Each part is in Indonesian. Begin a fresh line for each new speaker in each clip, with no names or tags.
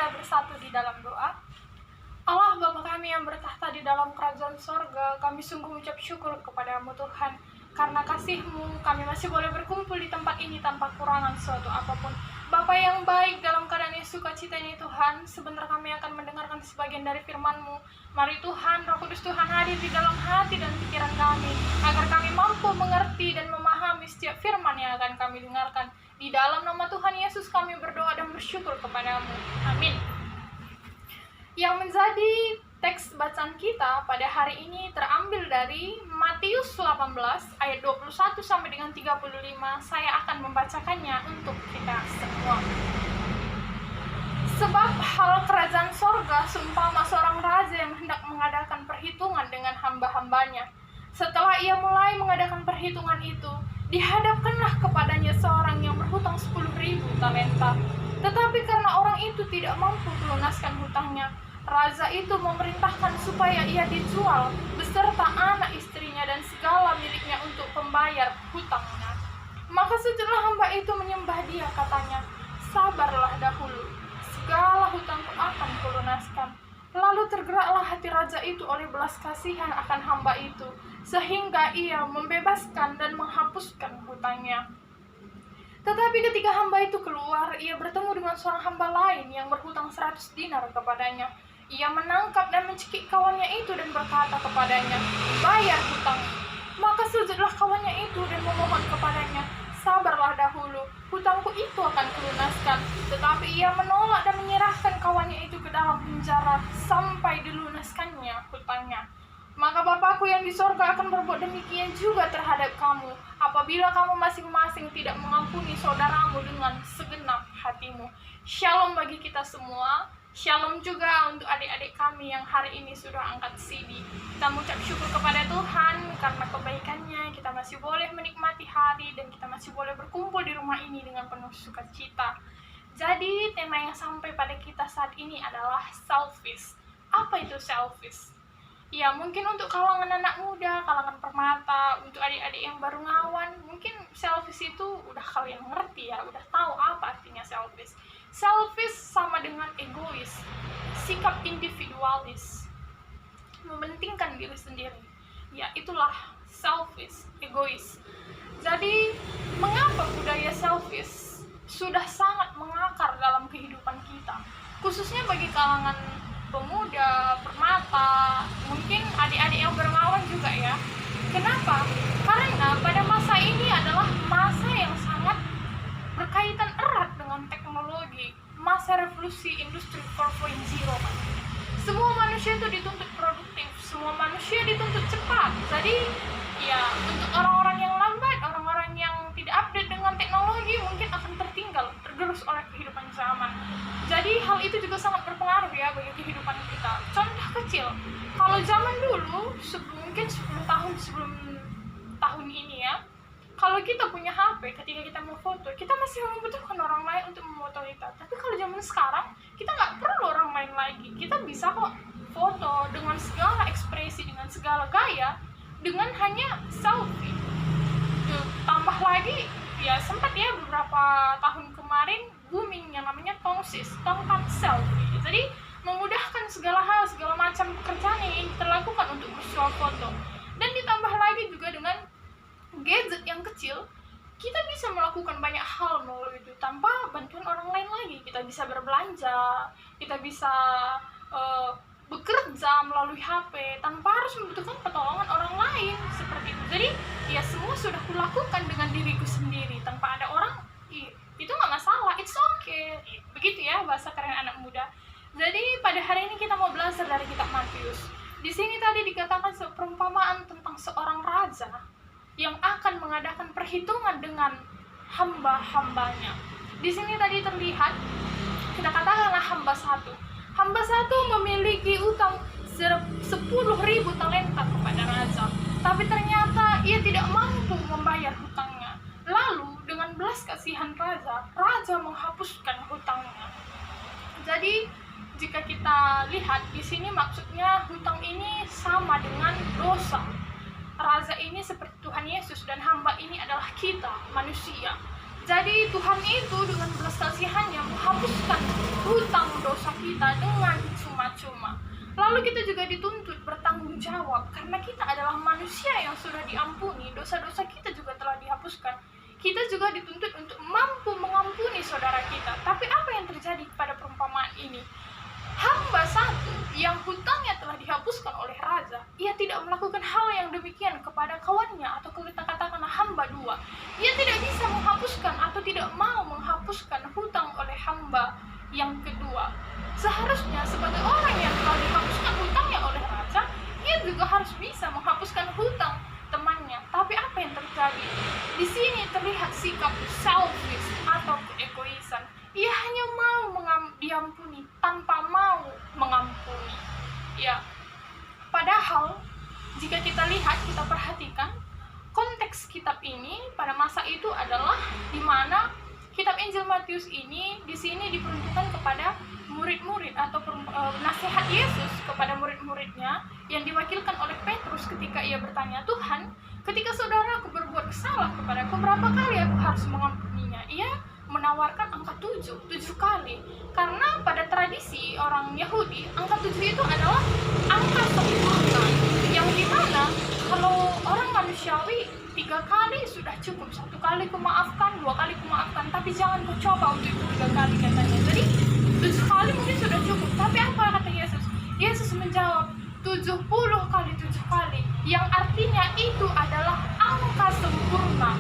kita bersatu di dalam doa. Allah Bapa kami yang bertahta di dalam kerajaan sorga, kami sungguh mengucap syukur kepadamu Tuhan. Karena kasih-Mu kami masih boleh berkumpul di tempat ini tanpa kurangan suatu apapun. Bapa yang baik, dalam keadaan yang sukacita ini Tuhan, sebentar kami akan mendengarkan sebagian dari firman-Mu. Mari Tuhan, Roh Kudus Tuhan hadir di dalam hati dan pikiran kami, agar kami mampu mengerti dan memahami setiap firman yang akan kami dengarkan. Di dalam nama Tuhan Yesus kami berdoa dan bersyukur kepadamu. Amin. Yang menjadi teks bacaan kita pada hari ini terambil dari Matius 18 ayat 21 sampai dengan 35. Saya akan membacakannya untuk kita semua. Sebab hal kerajaan sorga seumpama seorang raja yang hendak mengadakan perhitungan dengan hamba-hambanya. Setelah ia mulai mengadakan perhitungan itu, dihadapkanlah kepadanya seorang yang berhutang 10.000 talenta. Tetapi karena orang itu tidak mampu melunaskan hutangnya, raja itu memerintahkan supaya ia dijual beserta anak istrinya dan segala miliknya untuk pembayar hutangnya. Maka setelah hamba itu menyembah dia, katanya, "Sabarlah dahulu, segala hutangku akan kulunaskan." Lalu tergeraklah hati raja itu oleh belas kasihan akan hamba itu, sehingga ia membebaskan dan menghapuskan hutangnya. Tetapi ketika hamba itu keluar, ia bertemu dengan seorang hamba lain yang berhutang 100 dinar kepadanya. Ia menangkap dan mencekik kawannya itu dan berkata kepadanya, "Bayar hutangmu." Maka sujudlah kawannya itu dan memohon kepadanya, "Sabarlah dahulu, hutangku itu akan kulunaskan." Tetapi ia menolak dan menyerahkan kawannya itu ke dalam penjara sampai dilunaskannya hutangnya. Maka Bapakku yang di sorga akan berbuat demikian juga terhadap kamu, apabila kamu masing-masing tidak mengampuni saudaramu dengan segenap hatimu. Shalom bagi kita semua. Shalom juga untuk adik-adik kami yang hari ini sudah angkat CD. Kita mengucap syukur kepada Tuhan karena kebaikannya, kita masih boleh menikmati hari dan kita masih boleh berkumpul di rumah ini dengan penuh sukacita. Jadi tema yang sampai pada kita saat ini adalah selfish. Apa itu selfish? Ya, mungkin untuk kalangan anak muda, kalangan permata, untuk adik-adik yang baru ngawan, mungkin selfish itu udah kalian ngerti ya, udah tahu apa artinya selfish. Selfish sama dengan egois, sikap individualis, mementingkan diri sendiri. Ya, itulah selfish, egois. Jadi, mengapa budaya selfish sudah sangat mengakar dalam kehidupan kita, khususnya bagi kalangan pemuda, permata, mungkin adik-adik yang bermawan juga ya. Kenapa? Karena pada masa ini adalah masa yang sangat berkaitan erat dengan teknologi, masa revolusi industri 4.0 kan. Semua manusia itu dituntut produktif, semua manusia dituntut cepat. Jadi ya, untuk orang-orang yang lambat, orang-orang yang tidak update dengan teknologi mungkin akan tertinggal, tergerus oleh kehidupan zaman. Jadi hal itu juga sangat berpengaruh ya bagi kehidupan kita. Contoh kecil, kalau zaman dulu, mungkin 10 tahun sebelum tahun ini ya, kalau kita punya HP, ketika kita mau foto, kita masih membutuhkan orang lain untuk memoto kita. Tapi kalau zaman sekarang, kita nggak perlu orang lain lagi. Kita bisa kok foto dengan segala ekspresi, dengan segala gaya, dengan hanya selfie. Tambah lagi, ya sempat ya beberapa tahun kemarin booming yang namanya tongsis, tongkat selfie. Jadi memudahkan segala hal, segala macam pekerjaan yang ingin terlakukan untuk bersuap foto. Dan ditambah lagi juga dengan gadget yang kecil, kita bisa melakukan banyak hal melalui itu tanpa bantuan orang lain lagi. Kita bisa berbelanja, kita bisa bekerja melalui HP tanpa harus membutuhkan pertolongan orang lain seperti itu. Jadi ya semua sudah kulakukan dengan diriku sendiri tanpa ada orang. Itu nggak masalah, it's okay. Begitu ya bahasa keren anak muda. Jadi pada hari ini kita mau belajar dari kitab Matius. Di sini tadi dikatakan perumpamaan tentang seorang raja yang akan mengadakan perhitungan dengan hamba-hambanya. Di sini tadi terlihat, kita katakanlah hamba satu. Hamba satu memiliki utang 10.000 talenta kepada raja, tapi ternyata ia tidak mampu membayar hutangnya. Lalu dengan belas kasihan raja menghapuskan hutangnya. Jadi jika kita lihat di sini maksudnya hutang ini sama dengan dosa. Raja ini seperti Tuhan Yesus dan hamba ini adalah kita, manusia. Jadi Tuhan itu dengan belas kasihannya menghapuskan hutang dosa kita dengan cuma-cuma. Lalu kita juga dituntut bertanggung jawab karena kita adalah manusia yang sudah diampuni, dosa-dosa kita juga telah dihapuskan. Kita juga dituntut untuk mampu mengampuni saudara kita. Tapi apa yang terjadi pada perumpamaan ini? Hamba satu yang hutangnya telah dihapuskan oleh raja, ia tidak melakukan hal yang demikian kepada kawannya, atau kita katakanlah hamba dua. Ia tidak bisa menghapuskan atau tidak mau menghapuskan hutang oleh hamba yang kedua. Seharusnya sebagai orang yang telah dihapuskan hutangnya oleh raja, ia juga harus bisa menghapuskan hutang temannya. Tapi apa yang terjadi? Di sini terlihat sikap selfish atau keegoisan. Ia hanya mau diampuni tanpa mau mengampuni. Ya, padahal jika kita lihat, kita perhatikan konteks kitab ini pada masa itu adalah di mana kitab Injil Matius ini di sini diperuntukkan kepada murid-murid atau nasihat Yesus kepada murid-muridnya yang diwakilkan oleh Petrus ketika ia bertanya, "Tuhan, ketika saudaraku berbuat salah kepadaku, berapa kali aku harus mengampuninya?" Ia menawarkan angka 7 kali. Karena pada tradisi orang Yahudi, angka 7 itu adalah angka sempurna, yang dimana kalau orang manusiawi 3 kali sudah cukup. 1 kali kumaafkan, 2 kali kumaafkan, tapi jangan kau coba untuk itu 3 kali katanya. Jadi 7 kali mungkin sudah cukup. Tapi apa kata Yesus? Yesus menjawab 70 kali 7 kali, yang artinya itu adalah angka sempurna.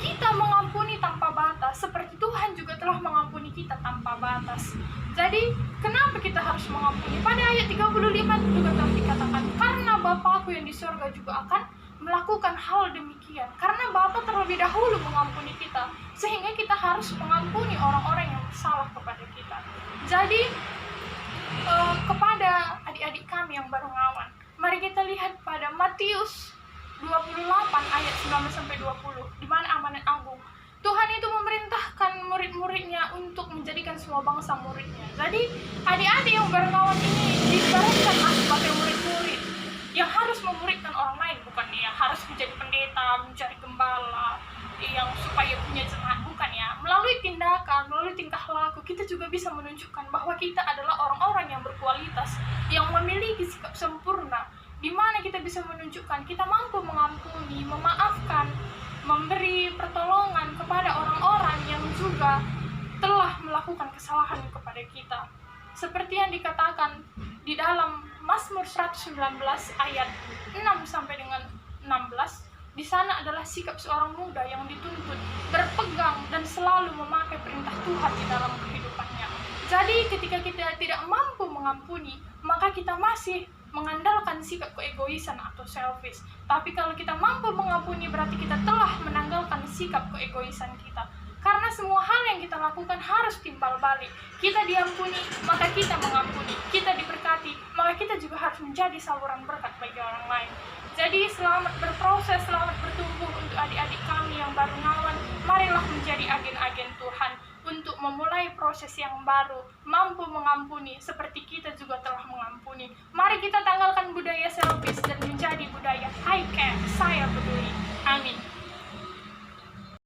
Kita mengampuni tanpa batas, seperti Tuhan juga telah mengampuni kita tanpa batas. Jadi, kenapa kita harus mengampuni? Pada ayat 35 juga telah dikatakan, karena Bapa-Ku yang di surga juga akan melakukan hal demikian. Karena Bapa terlebih dahulu mengampuni kita, sehingga kita harus mengampuni orang-orang yang bersalah kepada kita. Jadi, kepada adik-adik kami yang baru ngawan, mari kita lihat pada Matius 28 ayat 19-20, di mana amanat agung. Tuhan itu memerintahkan murid-muridnya untuk menjadikan semua bangsa muridnya. Jadi adik-adik yang baru ngawan ini diibaratkanlah sebagai murid-murid yang harus memuridkan orang lain, bukan ya harus menjadi pendeta, mencari gembala yang supaya punya jemaat, bukan ya. Melalui tindakan, melalui tingkah laku, kita juga bisa menunjukkan bahwa kita adalah orang-orang yang berkualitas, yang memiliki sikap sempurna, di mana kita bisa menunjukkan kita mampu mengampuni, memaafkan, memberi pertolongan kepada orang-orang yang juga telah melakukan kesalahan kepada kita. Seperti yang dikatakan di dalam Mazmur 119 ayat 6 sampai dengan 16, di sana adalah sikap seorang muda yang dituntut berpegang dan selalu memakai perintah Tuhan di dalam kehidupannya. Jadi ketika kita tidak mampu mengampuni, maka kita masih mengandalkan sikap keegoisan atau selfish. Tapi kalau kita mampu mengampuni, berarti kita telah menanggalkan sikap keegoisan kita. Karena semua hal yang kita lakukan harus timbal balik. Kita diampuni, maka kita mengampuni. Kita diberkati, maka kita juga harus menjadi saluran berkat bagi orang lain. Jadi selamat berproses, selamat bertumbuh untuk adik-adik kami yang baru ngawan. Marilah menjadi agen-agen Tuhan untuk memulai proses yang baru, mampu mengampuni seperti kita juga telah mengampuni. Mari kita tanggalkan budaya selfish dan menjadi budaya I care, saya peduli. Amin.